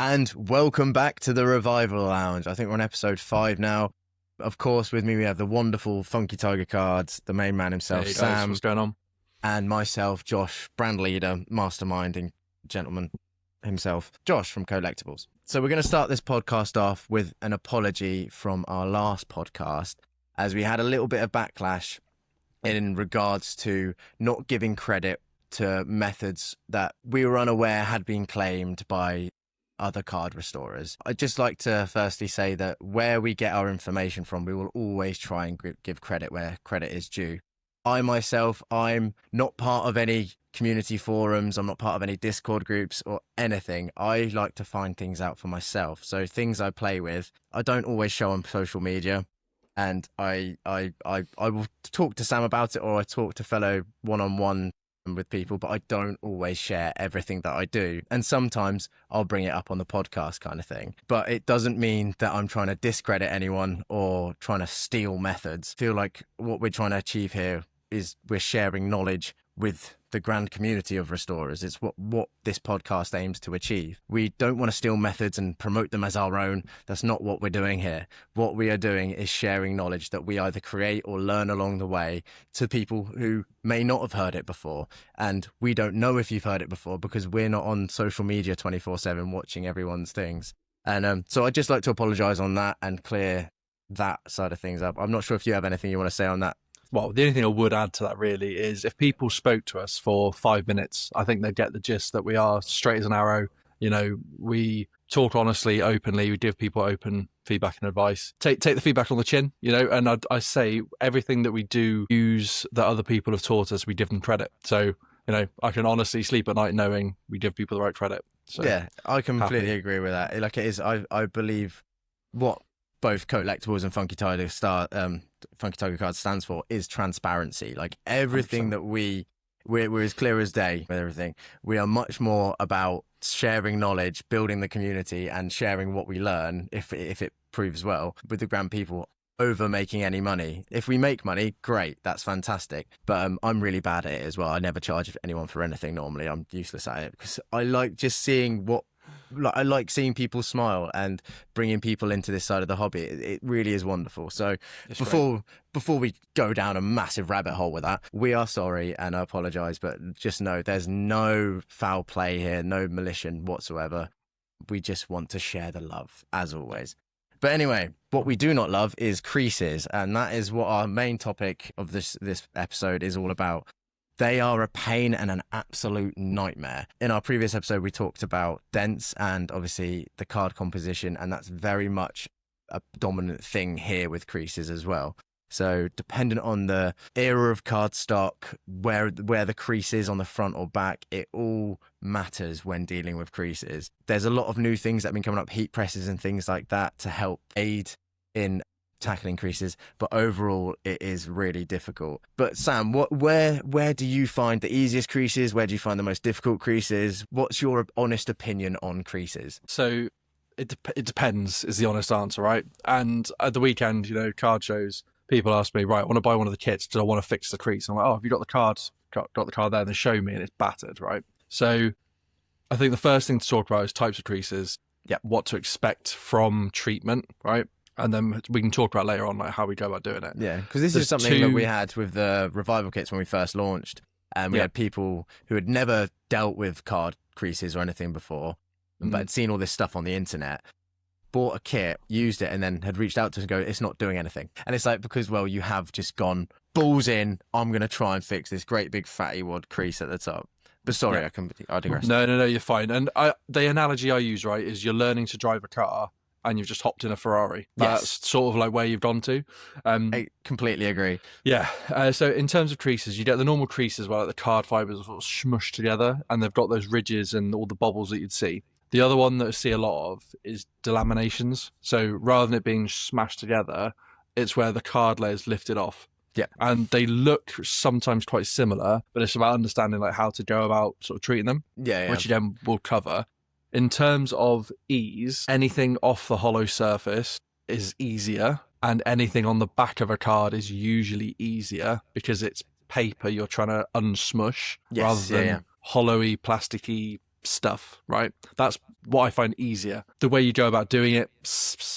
And welcome back to the Revival Lounge. I think we're on episode 5 now. Of course, with me we have the wonderful Funky Tiger Cards, the main man himself, Hey guys, Sam. what's going on? And myself, Josh, brand leader, masterminding gentleman himself, Josh from Collectibles. So we're going to start this podcast off with an apology from our last podcast, as we had a little bit of backlash in regards to not giving credit to methods that we were unaware had been claimed by other card restorers. I'd just like to firstly say that where we get our information from, we will always try and give credit where credit is due. I myself, I'm not part of any community forums, I'm not part of any Discord groups or anything. I like to find things out for myself. So things I play with, I don't always show on social media. And I will talk to Sam about it, or I talk to fellow one-on-one with people, but I don't always share everything that I do. And sometimes I'll bring it up on the podcast kind of thing. But it doesn't mean that I'm trying to discredit anyone or trying to steal methods. I feel like what we're trying to achieve here is we're sharing knowledge with the grand community of restorers. It's what this podcast aims to achieve. We don't want to steal methods and promote them as our own. That's not what we're doing here. What we are doing is sharing knowledge that we either create or learn along the way to people who may not have heard it before. And we don't know if you've heard it before because we're not on social media 24/7 watching everyone's things. And so I'd just like to apologize on that and clear that side of things up. I'm not sure if you have anything you want to say on that. Well, the only thing I would add to that really is if people spoke to us for 5 minutes, I think they'd get the gist that we are straight as an arrow. You know, we talk honestly, openly, we give people open feedback and advice. Take the feedback on the chin, you know, and I say everything that we do use that other people have taught us, we give them credit. So, you know, I can honestly sleep at night knowing we give people the right credit. So, yeah, I completely agree with that. Like it is, I believe what both Collectibles and Funky Tiger Cards stands for is transparency. Like everything 100%. That we're as clear as day with everything. We are much more about sharing knowledge, building the community, and sharing what we learn if it proves well with the grand people over making any money. If we make money, great, that's fantastic. But I'm really bad at it as well. I never charge anyone for anything normally. I'm useless at it because I like just seeing I like seeing people smile and bringing people into this side of the hobby. It really is wonderful. So before we go down a massive rabbit hole with that, we are sorry and I apologize, but just know there's no foul play here, no malicious whatsoever. We just want to share the love as always. But anyway, what we do not love is creases, and that is what our main topic of this episode is all about. They are a pain and an absolute nightmare. In our previous episode, we talked about dents and obviously the card composition, and that's very much a dominant thing here with creases as well. So dependent on the era of card stock, where the crease is on the front or back, it all matters when dealing with creases. There's a lot of new things that have been coming up, heat presses and things like that to help aid in tackling creases, but overall it is really difficult. But Sam, where do you find the easiest creases? Where do you find the most difficult creases? What's your honest opinion on creases? So it depends is the honest answer, right? And at the weekend, you know, card shows, people ask me, right, I want to buy one of the kits, do I want to fix the crease? I'm like, oh, have you got the card there? Then show me, and it's battered, right? So I think the first thing to talk about is types of creases, what to expect from treatment, right? And then we can talk about later on like how we go about doing it. Yeah, because this is something that we had with the Revival kits when we first launched. And we had people who had never dealt with card creases or anything before, but had seen all this stuff on the internet, bought a kit, used it, and then had reached out to us and go, it's not doing anything. And it's like, because, well, you have just gone balls in, I'm going to try and fix this great big fatty wad crease at the top. But sorry, I digress. No, you're fine. And the analogy I use, right, is you're learning to drive a car and you've just hopped in a Ferrari. That's sort of like where you've gone to. I completely agree. Yeah. So in terms of creases, you get the normal creases where like the card fibers are sort of smushed together and they've got those ridges and all the bobbles that you'd see. The other one that I see a lot of is delaminations. So rather than it being smashed together, it's where the card layer's lifted off. Yeah. And they look sometimes quite similar, but it's about understanding like how to go about sort of treating them. Yeah. Which again we'll cover. In terms of ease, anything off the hollow surface is easier, and anything on the back of a card is usually easier because it's paper you're trying to unsmush rather than hollowy, plasticky stuff, right? That's what I find easier. The way you go about doing it,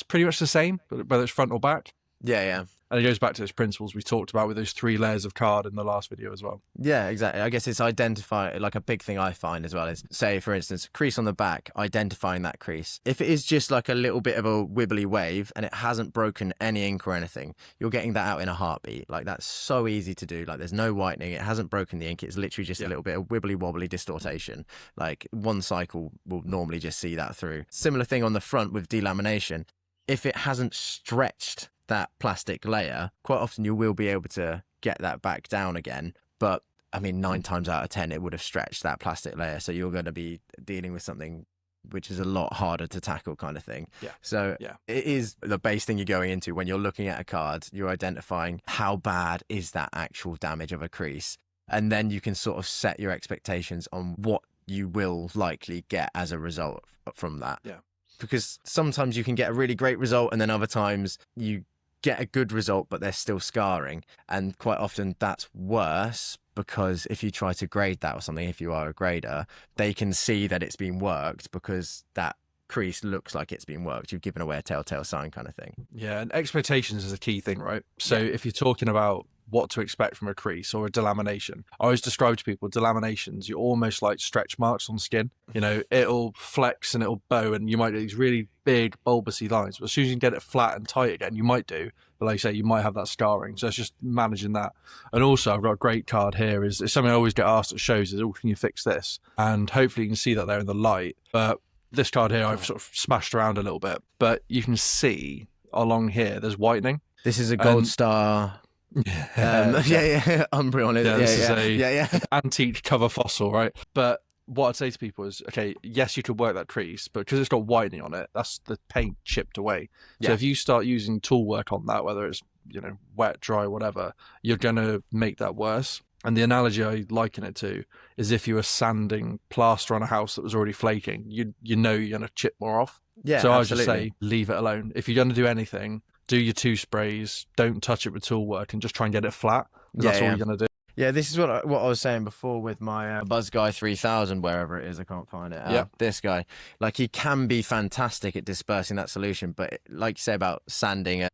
pretty much the same, whether it's front or back. Yeah. And it goes back to those principles we talked about with those 3 layers of card in the last video as well. Yeah, exactly. I guess it's identify, like a big thing I find as well is, say, for instance, crease on the back, identifying that crease. If it is just like a little bit of a wibbly wave and it hasn't broken any ink or anything, you're getting that out in a heartbeat. Like, that's so easy to do. Like, there's no whitening. It hasn't broken the ink. It's literally just a little bit of wibbly wobbly distortation. Like, one cycle will normally just see that through. Similar thing on the front with delamination. If it hasn't stretched that plastic layer, quite often you will be able to get that back down again. But I mean, 9 times out of 10, it would have stretched that plastic layer. So you're going to be dealing with something which is a lot harder to tackle, kind of thing. Yeah. So it is the base thing you're going into when you're looking at a card. You're identifying how bad is that actual damage of a crease. And then you can sort of set your expectations on what you will likely get as a result from that. Yeah. Because sometimes you can get a really great result, and then other times you get a good result, but there's still scarring. And quite often that's worse, because if you try to grade that or something, if you are a grader, they can see that it's been worked because that crease looks like it's been worked. You've given away a telltale sign, kind of thing. Yeah, and expectations is a key thing, right? So if you're talking about what to expect from a crease or a delamination, I always describe to people delaminations, you're almost like stretch marks on skin. You know, it'll flex and it'll bow, and you might do these really big bulbousy lines, but as soon as you can get it flat and tight again, you might do, but like I say, you might have that scarring. So it's just managing that. And also, I've got a great card here, is something I always get asked at shows, is, oh, can you fix this? And hopefully you can see that there in the light, but this card here I've sort of smashed around a little bit, but you can see along here there's whitening. This is a gold star. Umbreon on it. This is an antique cover fossil, right? But what I'd say to people is, okay, yes, you could work that crease, but because it's got whitening on it, that's the paint chipped away. So if you start using tool work on that, whether it's, you know, wet, dry, whatever, you're going to make that worse. And the analogy I liken it to is if you were sanding plaster on a house that was already flaking, you know you're going to chip more off. Yeah, so absolutely. I just say, leave it alone. If you're going to do anything, do your 2 sprays, don't touch it with tool work, and just try and get it flat. That's all you're going to do. Yeah, this is what I was saying before with my Buzz Guy 3000, wherever it is, I can't find it. This guy, like, he can be fantastic at dispersing that solution, but like you say about sanding a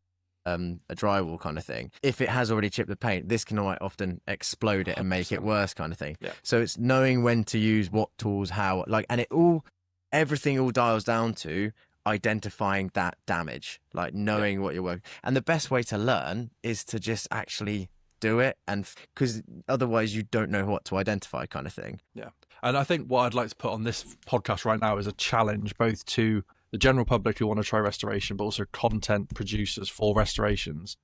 drywall kind of thing, if it has already chipped the paint, this can quite often explode it and make it worse, kind of thing. So it's knowing when to use what tools, how, like, and everything all dials down to identifying that damage, like knowing what you're working. And the best way to learn is to just actually do it, and because otherwise you don't know what to identify, kind of thing. And I think what I'd like to put on this podcast right now is a challenge both to the general public who want to try restoration, but also content producers for restorations.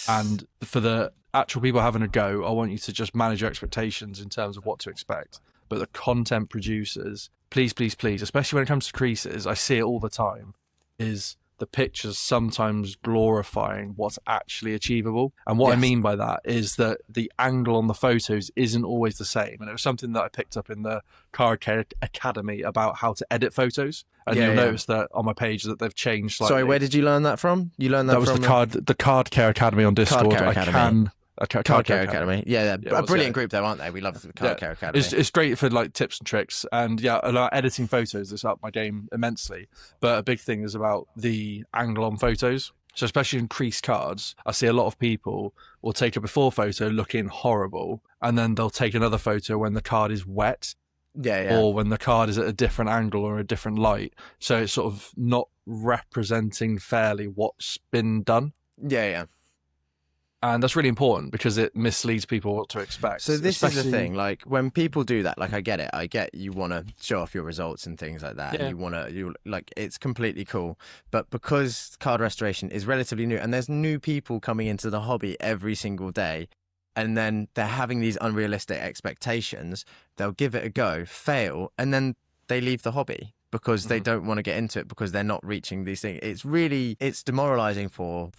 And for the actual people having a go, I want you to just manage your expectations in terms of what to expect. But the content producers, please, especially when it comes to creases, I see it all the time, is the pictures sometimes glorifying what's actually achievable. And what I mean by that is that the angle on the photos isn't always the same. And it was something that I picked up in the Card Care Academy about how to edit photos. And you'll notice that on my page that they've changed slightly. Sorry, where did you learn that from? You learned that from... was the Card Care Academy on Discord. Card Care Academy. A brilliant group though, aren't they? We love the Card Care Academy. It's great for like tips and tricks, and editing photos has upped my game immensely. But a big thing is about the angle on photos. So especially in crease cards, I see a lot of people will take a before photo looking horrible, and then they'll take another photo when the card is wet. Or when the card is at a different angle or a different light. So it's sort of not representing fairly what's been done. And that's really important because it misleads people what to expect. So this is the thing, like when people do that, like I get you want to show off your results and things like that. And you like, it's completely cool. But because card restoration is relatively new and there's new people coming into the hobby every single day, and then they're having these unrealistic expectations, they'll give it a go, fail, and then they leave the hobby because they don't want to get into it because they're not reaching these things. It's demoralizing for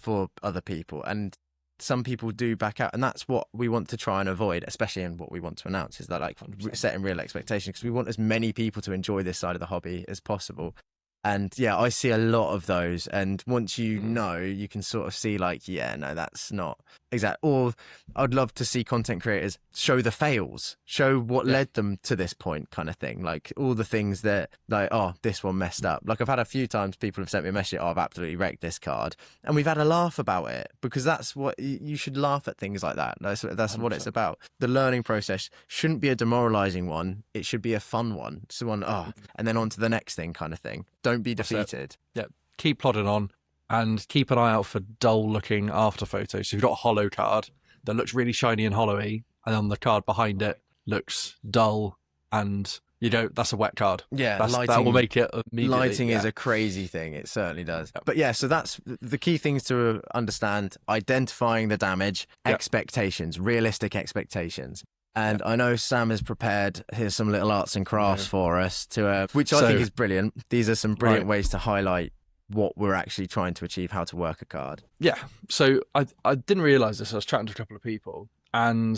other people, and some people do back out, and that's what we want to try and avoid, especially in what we want to announce, is that, like, setting real expectations, because we want as many people to enjoy this side of the hobby as possible. And yeah, I see a lot of those. And once you know, you can sort of see like, yeah, no, that's not exact. Or I'd love to see content creators show the fails, show what led them to this point, kind of thing. Like all the things that, like, oh, this one messed up. Like I've had a few times people have sent me a message, oh, I've absolutely wrecked this card. And we've had a laugh about it, because that's what you should laugh at, things like that. That's what it's about. The learning process shouldn't be a demoralizing one. It should be a fun one. So and then on to the next thing, kind of thing. Don't be defeated. Yeah, keep plodding on and keep an eye out for dull looking after photos. So if you've got a hollow card that looks really shiny and hollowy, and on the card behind it looks dull, and that's a wet card. Yeah, that will make it immediately. Lighting is a crazy thing. It certainly does. But yeah, so that's the key things to understand: identifying the damage, expectations, realistic expectations. And I know Sam has prepared, here's some little arts and crafts for us, which I think is brilliant. These are some brilliant ways to highlight what we're actually trying to achieve, how to work a card. Yeah. So I didn't realise this. I was chatting to a couple of people, and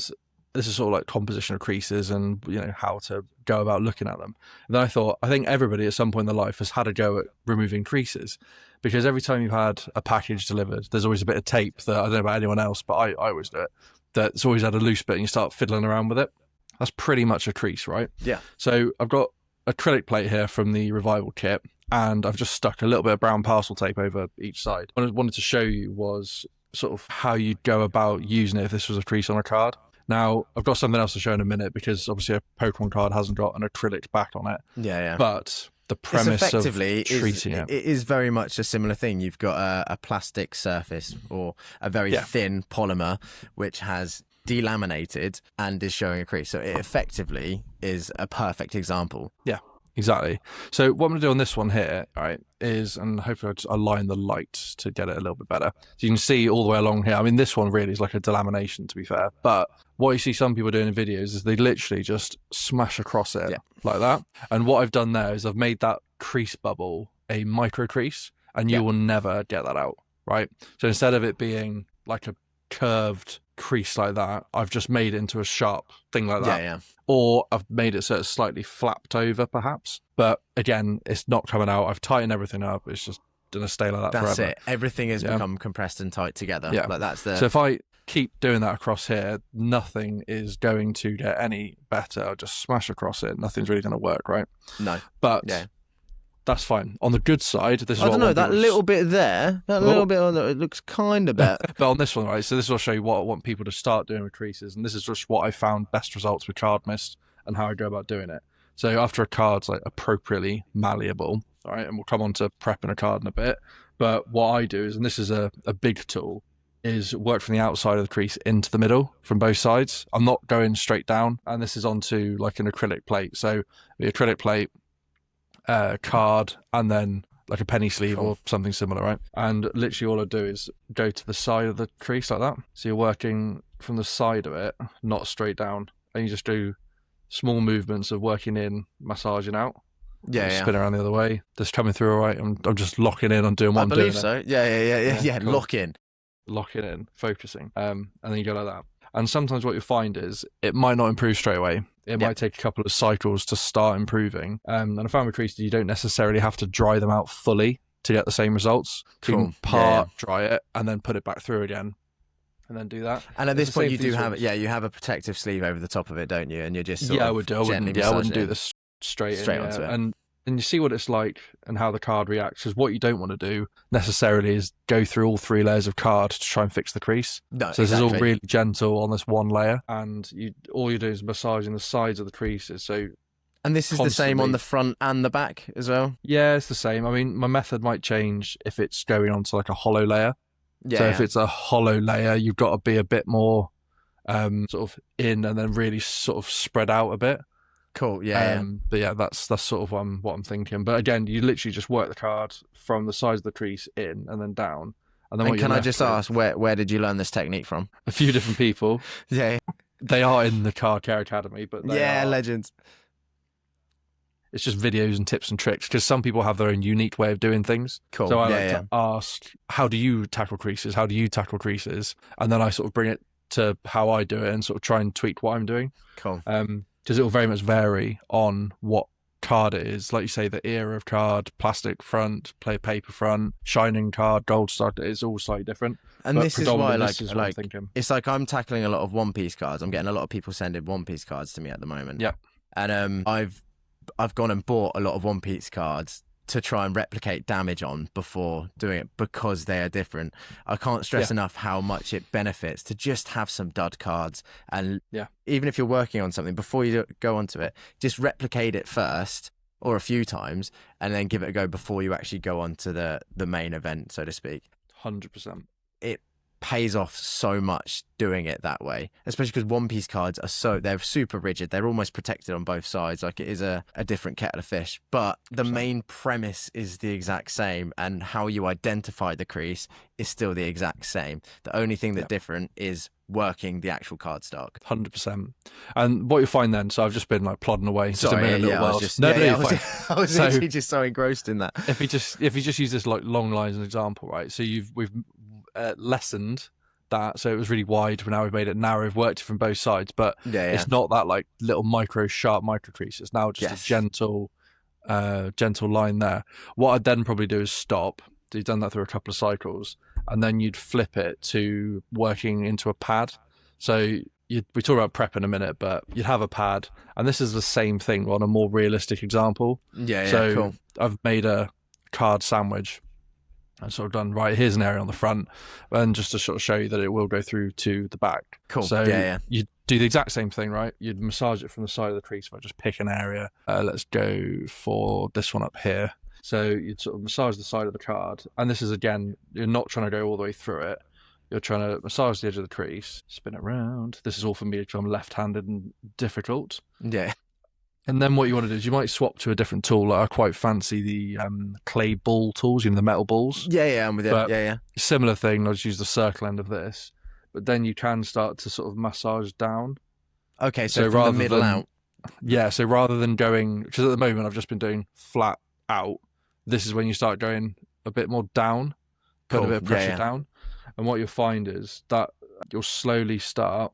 this is sort of like composition of creases and how to go about looking at them. And then I think everybody at some point in their life has had a go at removing creases, because every time you've had a package delivered, there's always a bit of tape that, I don't know about anyone else, but I always do it, that's always had a loose bit, and you start fiddling around with it. That's pretty much a crease, right? Yeah. So I've got acrylic plate here from the Revival kit, and I've just stuck a little bit of brown parcel tape over each side. What I wanted to show you was sort of how you'd go about using it if this was a crease on a card. Now, I've got something else to show in a minute, because obviously a Pokemon card hasn't got an acrylic back on it. Yeah. But the premise of treating it is very much a similar thing. You've got a plastic surface or a very thin polymer which has delaminated and is showing a crease. So it effectively is a perfect example. Yeah, exactly. So what I'm going to do on this one here, right, is, and hopefully I'll just align the light to get it a little bit better. So you can see all the way along here. I mean, this one really is like a delamination, to be fair. But what you see some people doing in videos is they literally just smash across it like that. And what I've done there is I've made that crease bubble a micro crease, and you will never get that out, right? So instead of it being like a curved crease like that, I've just made it into a sharp thing like that. Yeah. Or I've made it so it's slightly flapped over, perhaps. But again, it's not coming out. I've tightened everything up. It's just going to stay like that forever. That's it. Everything has become compressed and tight together. Yeah. Like that's the... So if I keep doing that across here, nothing is going to get any better. I'll just smash across it. Nothing's really going to work, right? No. But that's fine. On the good side, this is I don't know, that little bit there, little bit on there, it looks kind of better. But on this one, right, so this will show you what I want people to start doing with creases, and this is just what I found best results with card mist and how I go about doing it. So after a card's like appropriately malleable, all right, and we'll come on to prepping a card in a bit, but what I do is, and this is a big tool, is work from the outside of the crease into the middle from both sides. I'm not going straight down, and this is onto like an acrylic plate. So the acrylic plate, card, and then like a penny sleeve or something similar, right? And literally all I do is go to the side of the crease like that. So you're working from the side of it, not straight down, and you just do small movements of working in, massaging out. Spin around the other way. Just coming through all right. I'm just locking in on doing what I'm doing. I believe so. Yeah. Cool. Locking in, focusing, and then you go like that. And sometimes what you'll find is it might not improve straight away. It might take a couple of cycles to start improving. And I found with creases, you don't necessarily have to dry them out fully to get the same results. You can dry it, and then put it back through again, and then do that. And at this point, you do have you have a protective sleeve over the top of it, don't you? And you're just I wouldn't do this straight onto it. And you see what it's like and how the card reacts. Because what you don't want to do necessarily is go through all 3 layers of card to try and fix the crease. No, so this is all really gentle on this one layer, and all you're doing is massaging the sides of the creases. So, and this is the same on the front and the back as well. Yeah, it's the same. I mean, my method might change if it's going onto like a hollow layer. So if it's a hollow layer, you've got to be a bit more sort of in, and then really sort of spread out a bit. Cool. But yeah, that's sort of what I'm thinking. But again, you literally just work the card from the sides of the crease in and then down. And then can I just ask, where did you learn this technique from? A few different people. Yeah. They are in the Card Care Academy, but they are legends. It's just videos and tips and tricks, because some people have their own unique way of doing things. Cool. So I like to ask, how do you tackle creases? How do you tackle creases? And then I sort of bring it to how I do it and sort of try and tweak what I'm doing. Cool. Because it will very much vary on what card it is. Like you say, the era of card, plastic front, paper front, shining card, gold star. It's all slightly different. And but this is why, this is what I'm thinking. it's like I'm tackling a lot of one piece cards. I'm getting a lot of people sending one piece cards to me at the moment. Yeah. And I've gone and bought a lot of one piece cards to try and replicate damage on before doing it, because they are different. I can't stress enough how much it benefits to just have some dud cards. And even if you're working on something, before you go onto it, just replicate it first or a few times, and then give it a go before you actually go on to the main event, so to speak. 100%. It pays off so much doing it that way, especially because one piece cards are they're super rigid. They're almost protected on both sides. Like, it is a different kettle of fish, but the main premise is the exact same, and how you identify the crease is still the exact same. The only thing that's different is working the actual card stock. 100%. And what you find then, so I've just been like plodding away. Sorry, I was literally just so engrossed in that. If you just use this like long line as an example, right? So we've lessened that, so it was really wide, but now we've made it narrow. We've worked it from both sides, but it's not that like little sharp micro crease. It's now just a gentle line there. What I'd then probably do is stop. So you've done that through a couple of cycles, and then you'd flip it to working into a pad. So we talk about prep in a minute, but you'd have a pad, and this is the same thing on a more realistic example. So cool. I've made a card sandwich and sort of done, right, here's an area on the front, and just to sort of show you that it will go through to the back. Cool. So you do the exact same thing, right? You'd massage it from the side of the crease, but just pick an area. Let's go for this one up here. So you'd sort of massage the side of the card, and this is, again, you're not trying to go all the way through it. You're trying to massage the edge of the crease, spin it around. This is all for me because I'm left-handed and difficult. Yeah. And then what you want to do is you might swap to a different tool. Like, I quite fancy the clay ball tools, the metal balls. Yeah, I'm with you. But similar thing, I'll just use the circle end of this. But then you can start to sort of massage down. Okay, so from the middle out. Yeah, so rather than going, because at the moment I've just been doing flat out, this is when you start going a bit more down, put a bit of pressure down. And what you'll find is that you'll slowly start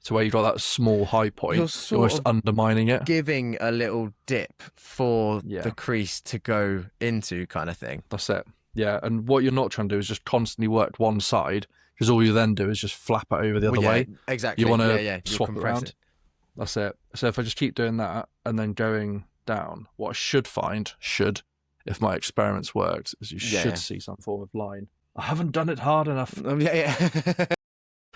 to where you've got that small high point, you're almost undermining it. Giving a little dip for the crease to go into, kind of thing. That's it. Yeah, and what you're not trying to do is just constantly work one side, because all you then do is just flap it over the other way. Exactly. You want to swap it around. That's it. So if I just keep doing that and then going down, what I should find, if my experiments worked, is you should see some form of line. I haven't done it hard enough.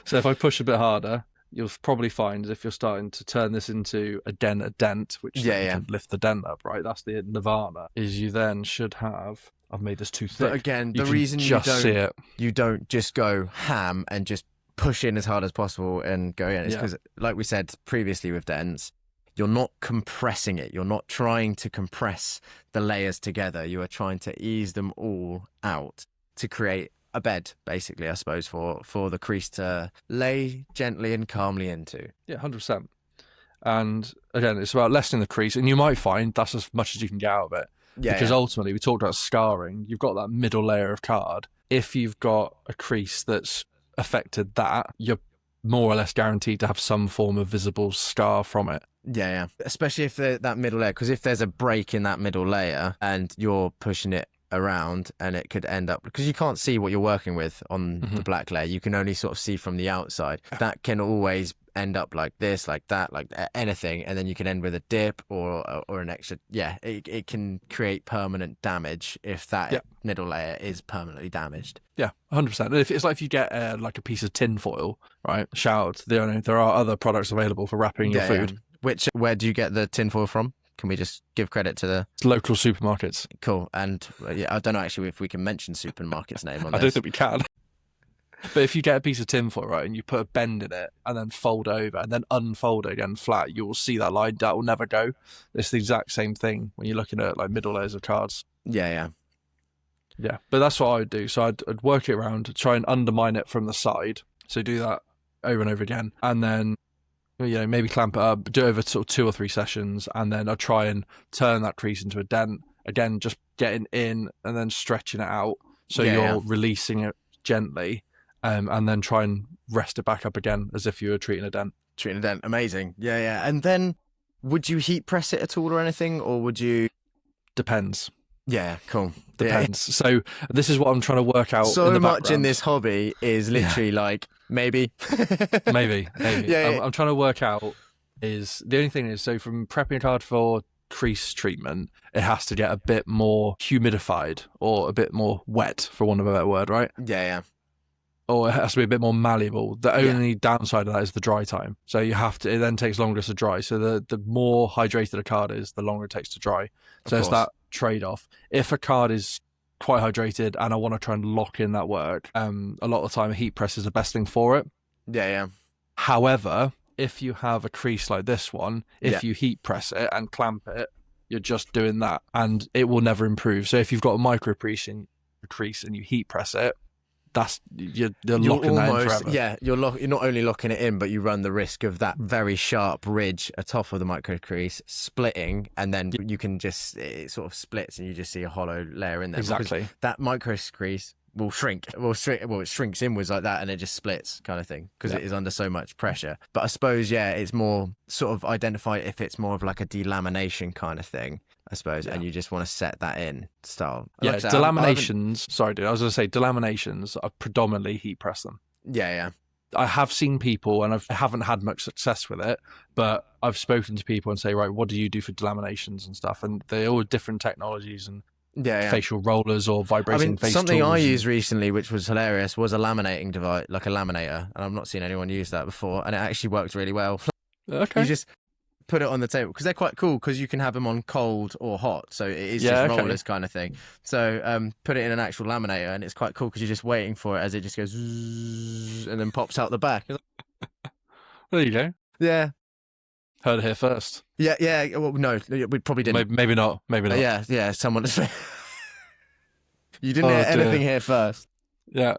So if I push a bit harder, you'll probably find, if you're starting to turn this into a dent, which you can lift the dent up, right? That's the nirvana, is you then should have, I've made this too thick. But again, the reason you don't just go ham and just push in as hard as possible and go in is because, like we said previously with dents, you're not compressing it. You're not trying to compress the layers together. You are trying to ease them all out to create a bed, basically, I suppose, for the crease to lay gently and calmly into. Yeah, 100%. And again, it's about lessening the crease, and you might find that's as much as you can get out of it. Because ultimately, we talked about scarring. You've got that middle layer of card. If you've got a crease that's affected that, you're more or less guaranteed to have some form of visible scar from it. Yeah. Especially if that middle layer, because if there's a break in that middle layer and you're pushing it around, and it could end up, because you can't see what you're working with on the black layer, you can only sort of see from the outside. That can always end up like this, like that, like anything, and then you can end with a dip or an extra. It can create permanent damage if that middle layer is permanently damaged. 100%. It's like if you get like a piece of tin foil, right? Shout out, there are other products available for wrapping your food. Where do you get the tin foil from? Can we just give credit to the local supermarkets? Cool. And I don't know actually if we can mention supermarket's name on this. I don't think we can. But if you get a piece of tinfoil, right, and you put a bend in it and then fold over and then unfold it again flat, you will see that line. That will never go. It's the exact same thing when you're looking at like middle layers of cards. Yeah. But that's what I would do. So I'd work it around, try and undermine it from the side. So do that over and over again. And then maybe clamp it up, do it over sort of 2 or 3 sessions, and then I'll try and turn that crease into a dent. Again, just getting in and then stretching it out. So you're releasing it gently, and then try and rest it back up again as if you were treating a dent. Amazing. Yeah. And then Would you heat press it at all or anything, or would you? Depends. Yeah, cool. Depends. Yeah. So this is what I'm trying to work out. So in the much background. in this hobby is literally like maybe. maybe. Yeah. I'm trying to work out is the only thing is, so from prepping a card for crease treatment, it has to get a bit more humidified or a bit more wet, for want of a better word, right? Yeah. Or it has to be a bit more malleable. The only downside of that is the dry time. So you have to, it then takes longer to dry. So the more hydrated a card is, the longer it takes to dry. So it's that trade-off. If a card is quite hydrated and I want to try and lock in that work, a lot of the time a heat press is the best thing for it. Yeah. However, if you have a crease like this one, if you heat press it and clamp it, you're just doing that and it will never improve. So if you've got a micro crease and you heat press it, that's you're locking that in forever. Yeah, you're not only locking it in, but you run the risk of that very sharp ridge atop of the micro crease splitting, and then you can just, it sort of splits and you just see a hollow layer in there. Exactly. Because that micro crease will shrink. Well, it shrinks inwards like that, and it just splits, kind of thing, because it is under so much pressure. But I suppose, it's more sort of identify if it's more of like a delamination kind of thing, I suppose, and you just want to set that in style. Like delaminations. Sorry, dude. I was going to say delaminations are predominantly heat press them. Yeah. I have seen people, and I haven't had much success with it, but I've spoken to people and say, right, what do you do for delaminations and stuff? And they're all different technologies and facial rollers or vibrating face something tools. I used recently, which was hilarious, was a laminating device, like a laminator, and I've not seen anyone use that before, and it actually worked really well. Okay. You just put it on the table because they're quite cool because you can have them on cold or hot, so it is just rollers kind of thing. So put it in an actual laminator, and it's quite cool because you're just waiting for it as it just goes and then pops out the back. There you go. Yeah. Heard it here first. Yeah. Well, no, we probably didn't. Maybe not. Yeah. Someone. You didn't hear anything here first. Yeah.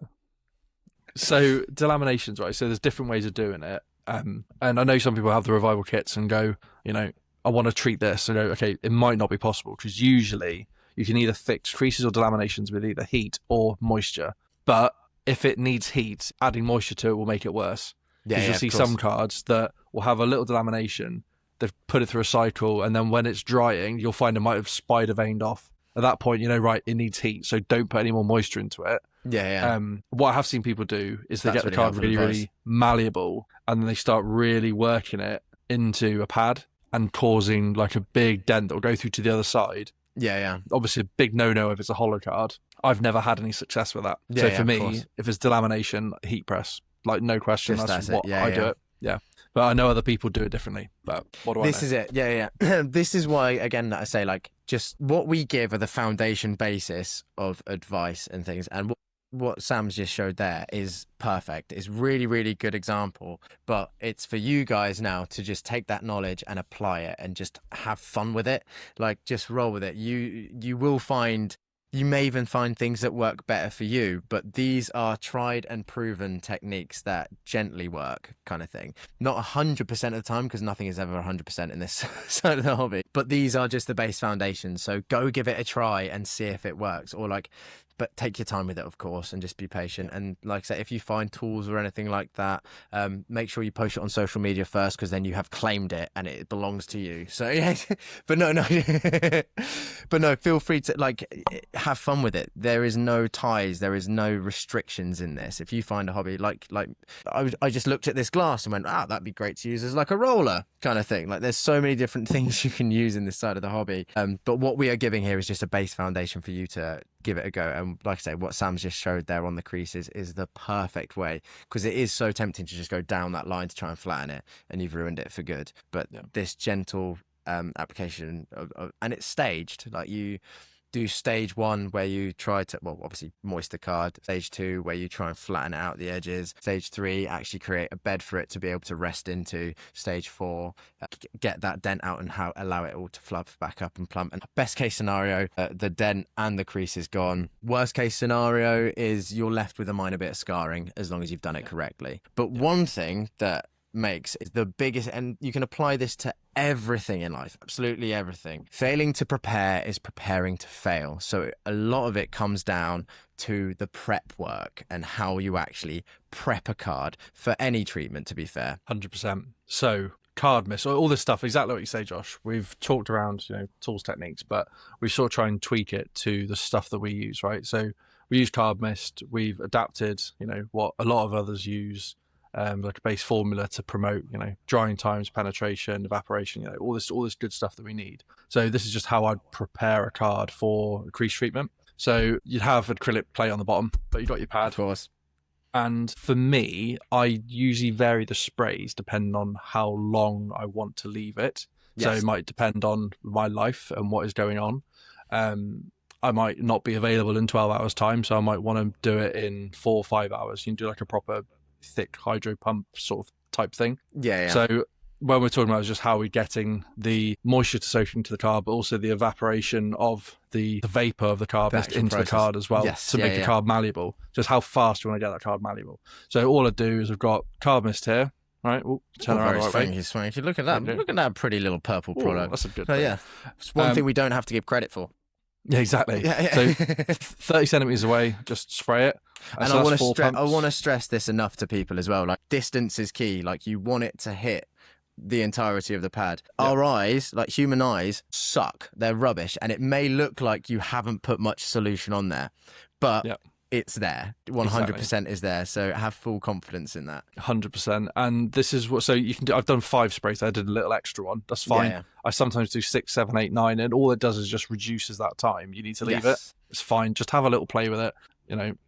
So delaminations, right? So there's different ways of doing it. And I know some people have the revival kits and go, I want to treat this. And go, okay, it might not be possible because usually you can either fix creases or delaminations with either heat or moisture. But if it needs heat, adding moisture to it will make it worse. Because you'll see some cards that will have a little delamination, they've put it through a cycle, and then when it's drying, you'll find it might have spider veined off. At that point, right, it needs heat, so don't put any more moisture into it. Yeah. What I have seen people do is they get the card really malleable, and then they start really working it into a pad and causing like a big dent that will go through to the other side. Yeah. Obviously, a big no-no if it's a hollow card. I've never had any success with that. So for me, if it's delamination, heat press, like no question, that's what I do it. Yeah. But I know other people do it differently. But what do I know? This is it. Yeah. This is why, again, that I say, like, just what we give are the foundation basis of advice and things. And what Sam's just showed there is perfect. It's really, really good example. But it's for you guys now to just take that knowledge and apply it and just have fun with it. Like, just roll with it. You will find... You may even find things that work better for you, but these are tried and proven techniques that gently work, kind of thing. Not 100% of the time, because nothing is ever 100% in this side of the hobby, but these are just the base foundations. So go give it a try and see if it works, but take your time with it, of course, and just be patient. And like I say, if you find tools or anything like that, make sure you post it on social media first, because then you have claimed it and it belongs to you. So yeah, but no, feel free to have fun with it. There is no ties, there is no restrictions in this. If you find a hobby, like I just looked at this glass and went, that'd be great to use as like a roller kind of thing. Like, there's so many different things you can use in this side of the hobby. But what we are giving here is just a base foundation for you to give it a go. And like I say, what Sam's just showed there on the creases is the perfect way, because it is so tempting to just go down that line to try and flatten it, and you've ruined it for good. But this gentle application and it's staged. Like, you do stage 1 where you try to, obviously moist the card. Stage 2 where you try and flatten it out the edges. Stage 3, actually create a bed for it to be able to rest into. Stage 4, get that dent out and allow it all to fluff back up and plump. And best case scenario, the dent and the crease is gone. Worst case scenario is you're left with a minor bit of scarring, as long as you've done it correctly. But one thing that makes is the biggest, and you can apply this to everything in life, absolutely everything. Failing to prepare is preparing to fail. So a lot of it comes down to the prep work and how you actually prep a card for any treatment, to be fair. 100%. So card mist, all this stuff, exactly what you say, Josh. We've talked around, tools, techniques, but we sort of try and tweak it to the stuff that we use, right? So we use card mist. We've adapted, what a lot of others use, like a base formula to promote, drying times, penetration, evaporation, all this good stuff that we need. So this is just how I'd prepare a card for a crease treatment. So you'd have an acrylic plate on the bottom, but you've got your pad. Of course. And for me, I usually vary the sprays depending on how long I want to leave it. Yes. So it might depend on my life and what is going on. I might not be available in 12 hours time, so I might want to do it in 4 or 5 hours. You can do like a proper thick hydro pump sort of type thing. Yeah. So when we're talking about is just how we're getting the moisture to soak into the card, but also the evaporation of the vapor of the card into the card as well, to make the card malleable. Just how fast you want to get that card malleable. So all I do is I've got card mist here. Right, turn around the right way. Swanky. Look at that! Look at that pretty little purple product. That's a good. Yeah, it's one thing we don't have to give credit for. Yeah, exactly. Yeah. So 30 centimeters away, just spray it. And so I want to stress this enough to people as well. Like, distance is key. Like, you want it to hit the entirety of the pad. Yep. Our eyes, like human eyes, suck. They're rubbish, and it may look like you haven't put much solution on there, but it's there. 100% is there. So have full confidence in that. 100%. And this is what, so you can do, I've done 5 sprays. I did a little extra one. That's fine. Yeah. I sometimes do 6, 7, 8, 9, and all it does is just reduces that time. You need to leave it. It's fine. Just have a little play with it,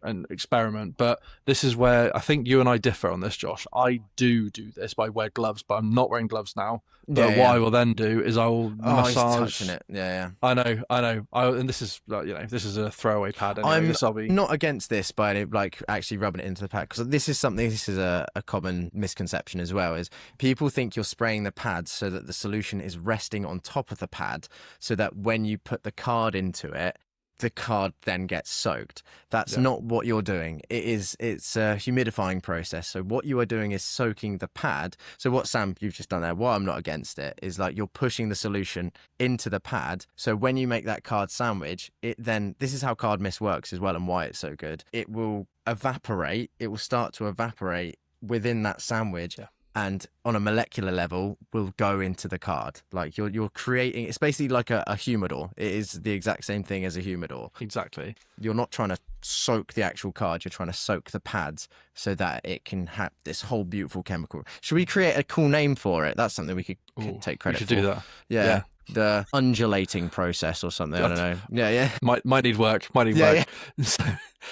and experiment. But this is where I think you and I differ on this, Josh. I do this, but I wear gloves, but I'm not wearing gloves now. But what I will then do is I will massage. He's touching it. Yeah. I know. And this is, this is a throwaway pad. Anyway. I'm not against this by actually rubbing it into the pad, because this is a common misconception as well, is people think you're spraying the pad so that the solution is resting on top of the pad, so that when you put the card into it, the card then gets soaked. That's not what you're doing. It's a humidifying process. So what you are doing is soaking the pad. So what, Sam, you've just done there, why I'm not against it, is like you're pushing the solution into the pad. So when you make that card sandwich, this is how card mist works as well, and why it's so good. It will evaporate. It will start to evaporate within that sandwich. Yeah. And on a molecular level will go into the card. Like you're creating, it's basically like a humidor. It is the exact same thing as a humidor. Exactly. You're not trying to soak the actual card, you're trying to soak the pads so that it can have this whole beautiful chemical. Should we create a cool name for it? That's something we could take credit for. We should do that. Yeah. The undulating process or something. I don't know. Yeah. Might need work. Yeah.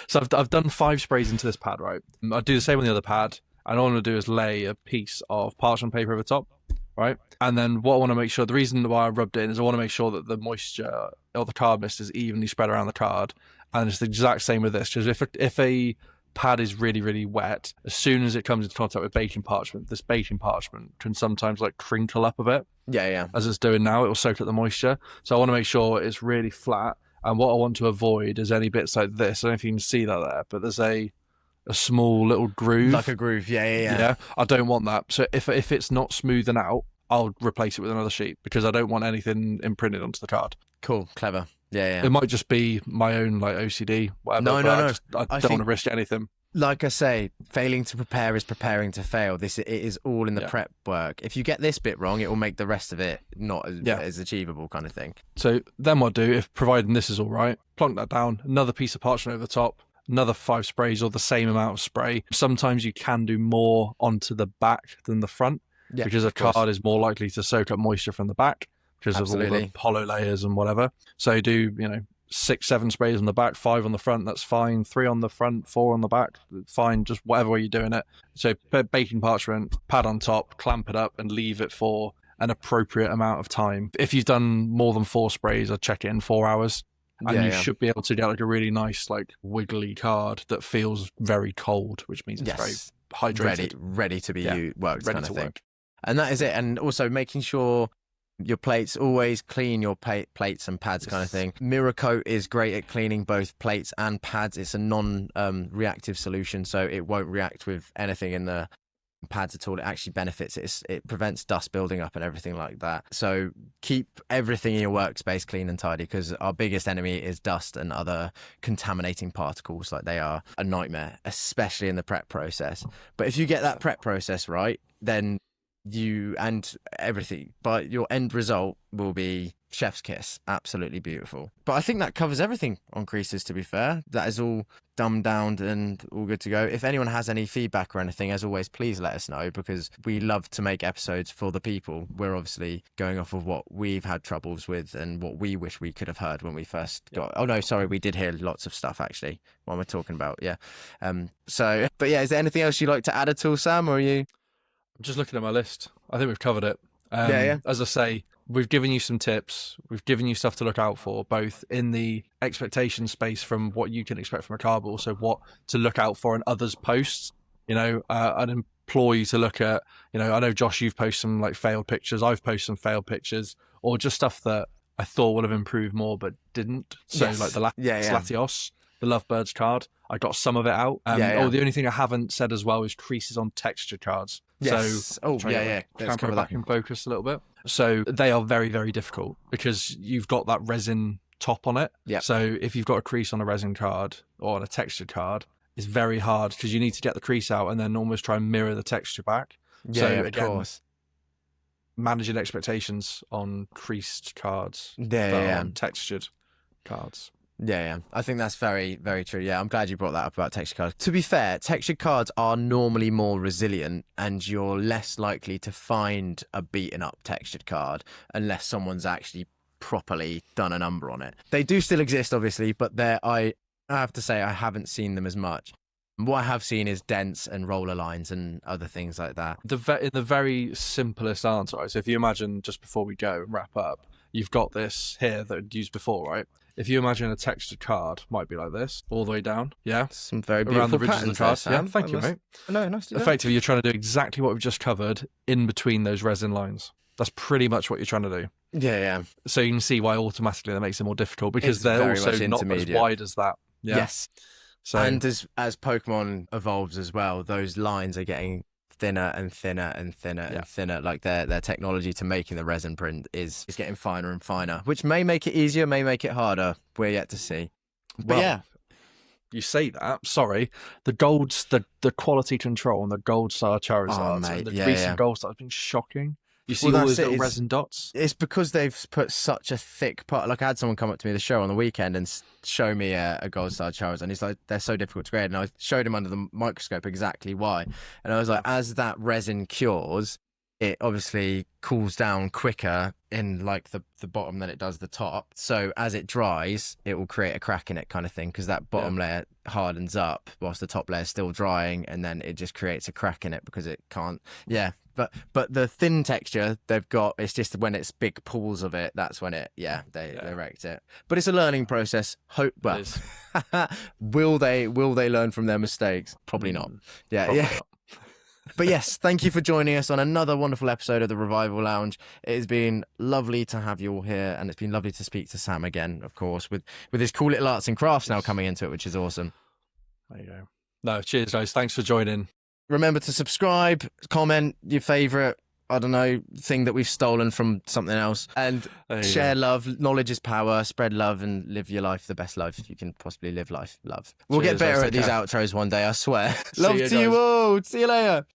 So I've done 5 sprays into this pad, right? I do the same on the other pad. And all I want to do is lay a piece of parchment paper over the top, right? And then what I want to make sure, the reason why I rubbed it in is I want to make sure that the moisture or the card mist is evenly spread around the card. And it's the exact same with this. Because if a pad is really, really wet, as soon as it comes into contact with baking parchment, this baking parchment can sometimes crinkle up a bit. Yeah. As it's doing now, it will soak up the moisture. So I want to make sure it's really flat. And what I want to avoid is any bits like this. I don't know if you can see that there, but there's a small little groove. Like a groove, yeah. I don't want that. So if it's not smoothing out, I'll replace it with another sheet, because I don't want anything imprinted onto the card. Cool, clever. Yeah. It might just be my own OCD, whatever. No. I don't want to risk anything. Like I say, failing to prepare is preparing to fail. It is all in the prep work. If you get this bit wrong, it will make the rest of it not as achievable, kind of thing. So then what I'll do, if providing this is all right, plonk that down, another piece of parchment over the top, another 5 sprays or the same amount of spray. Sometimes you can do more onto the back than the front, because a card is more likely to soak up moisture from the back because of all the hollow layers and whatever. So do 6, 7 sprays on the back, 5 on the front, that's fine. 3 on the front, 4 on the back, fine. Just whatever way you're doing it. So baking parchment, pad on top, clamp it up and leave it for an appropriate amount of time. If you've done more than 4 sprays, I'd check it in 4 hours. And you should be able to get a really nice, wiggly card that feels very cold, which means it's very hydrated. Ready to be worked, kind of thing. And that is it. And also making sure your plates, always clean your plates and pads, kind of thing. Mirror Coat is great at cleaning both plates and pads. It's a non-reactive solution, so it won't react with anything in the pads at all. It actually benefits. It prevents dust building up and everything like that. So keep everything in your workspace clean and tidy, because our biggest enemy is dust and other contaminating particles. They are a nightmare, especially in the prep process. But if you get that prep process right, then you and everything, but your end result will be chef's kiss. Absolutely beautiful. But I think that covers everything on Creases, to be fair. That is all dumbed down and all good to go. If anyone has any feedback or anything, as always, please let us know, because we love to make episodes for the people. We're obviously going off of what we've had troubles with and what we wish we could have heard when we first got. Oh no, sorry, we did hear lots of stuff actually while we're talking about, yeah. But yeah, is there anything else you'd like to add at all, Sam, or are you? I'm just looking at my list. I think we've covered it. Yeah. As I say, we've given you some tips. We've given you stuff to look out for, both in the expectation space from what you can expect from a car, but also what to look out for in others' posts. You know, I'd implore you to look at, you know, I know, Josh, you've posted some like failed pictures. I've posted some failed pictures, or just stuff that I thought would have improved more but didn't. So like the Latios, the Lovebirds card, I got some of it out. Oh, the only thing I haven't said as well is creases on textured cards. Yes. So let's go back in focus a little bit. So they are very, very difficult because you've got that resin top on it. Yeah. So if you've got a crease on a resin card or on a textured card, it's very hard because you need to get the crease out and then almost try and mirror the texture back. Of course. Managing expectations on creased cards, on textured cards. Yeah, I think that's very, very true. Yeah, I'm glad you brought that up about textured cards. To be fair, textured cards are normally more resilient and you're less likely to find a beaten up textured card unless someone's actually properly done a number on it. They do still exist, obviously, but I have to say I haven't seen them as much. What I have seen is dents and roller lines and other things like that. In the very simplest answer, right? So if you imagine, just before we go and wrap up, you've got this here that I'd used before, right? If you imagine a textured card, might be like this, all the way down. Yeah. Some very beautiful around the ridges of the card. There, yeah, thank you, mate. No, nice to do. Effectively, you're trying to do exactly what we've just covered in between those resin lines. That's pretty much what you're trying to do. Yeah. So you can see why automatically that makes it more difficult, because It's they're very also much not as intermediate. wide as that. Yeah. Yes. So, and as Pokemon evolves as well, those lines are getting thinner and thinner and thinner and thinner. Like their technology to making the resin print is getting finer and finer, which may make it easier, may make it harder. We're yet to see. But well, you say that. Sorry, the golds, the quality control on the Gold Star Charizards, and the recent Gold Star has been shocking. You see all those little resin dots? It's because they've put such a thick part. Like I had someone come up to me at the show on the weekend and show me a Gold Star Charizard, and he's like, they're so difficult to grade. And I showed him under the microscope exactly why. And I was like, as that resin cures, it obviously cools down quicker in like the bottom than it does the top. So as it dries, it will create a crack in it, kind of thing, because that bottom layer hardens up whilst the top layer is still drying, and then it just creates a crack in it because it can't. Yeah. But the thin texture they've got, it's just when it's big pools of it, that's when they wrecked it. But it's a learning process. Will they learn from their mistakes? Probably not. Probably not. But yes, thank you for joining us on another wonderful episode of the Revival Lounge. It has been lovely to have you all here, and it's been lovely to speak to Sam again, of course, with his cool little arts and crafts now coming into it, which is awesome. There you go. No, cheers, guys. Thanks for joining. Remember to subscribe, comment your favourite, I don't know, thing that we've stolen from something else, and share love. Knowledge is power. Spread love and live your life the best life you can possibly live. Love. We'll get better at these outros one day, I swear. Love to you all. See you later.